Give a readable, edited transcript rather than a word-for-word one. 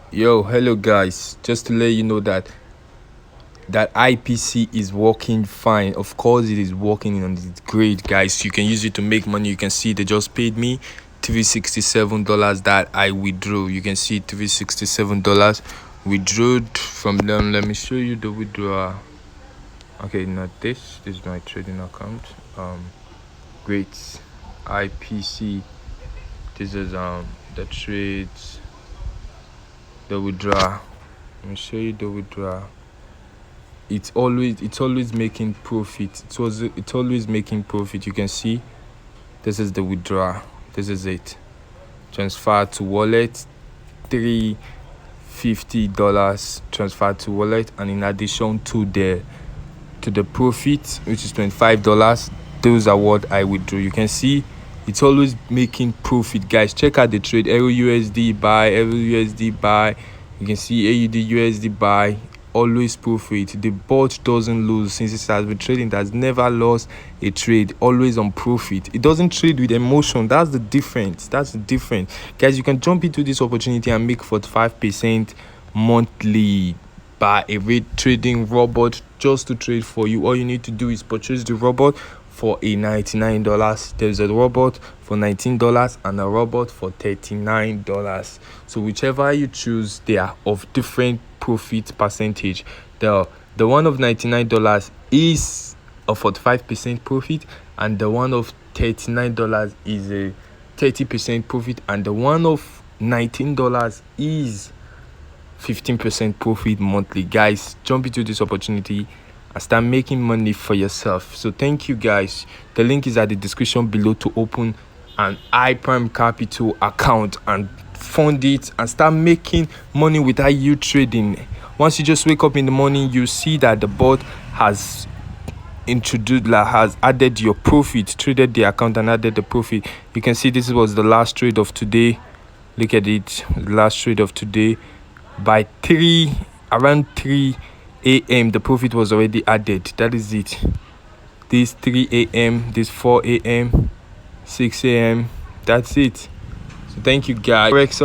Yo, hello guys, just to let you know that IPC is working fine. Of course it is working, and it's great, guys. You can use it to make money. You can see they just paid me $367 that I withdrew. You can see $367 withdrew from them. Let me show you the withdrawal. Okay, not this is my trading account. Great. IPC, this is the trades, the withdrawal. Let me show you the withdrawal. It's always making profit. It's always making profit. You can see this is the withdrawal. This is it. Transfer to wallet, $350 transfer to wallet, and in addition to the profit, which is $25, those are what I withdrew. You can see it's always making profit, guys. Check out the trade. AUD buy, AUD buy. You can see AUD USD buy, always profit. The bot doesn't lose. Since it has been trading, that's never lost a trade, always on profit. It doesn't trade with emotion. That's the difference. Guys, you can jump into this opportunity and make 45% monthly by a rate trading robot just to trade for you. All you need to do is purchase the robot for a $99. There's a robot for $19 and a robot for $39. So whichever you choose, they are of different profit percentage. The one of $99 is a 45% profit, and the one of $39 is a 30% profit, and the one of $19 is 15% profit monthly. Guys, jump into this opportunity and start making money for yourself. So thank you, guys. The link is at the description below to open an iPrime Capital account and fund it and start making money without you trading. Once you just wake up in the morning, you see that the bot has added your profit, traded the account and added the profit. You can see this was the last trade of today. Look at it, the last trade of today. By around 3 a.m. the profit was already added. That is it. This 3 a.m., this 4 a.m., 6 a.m. That's it. So thank you, guys. Forex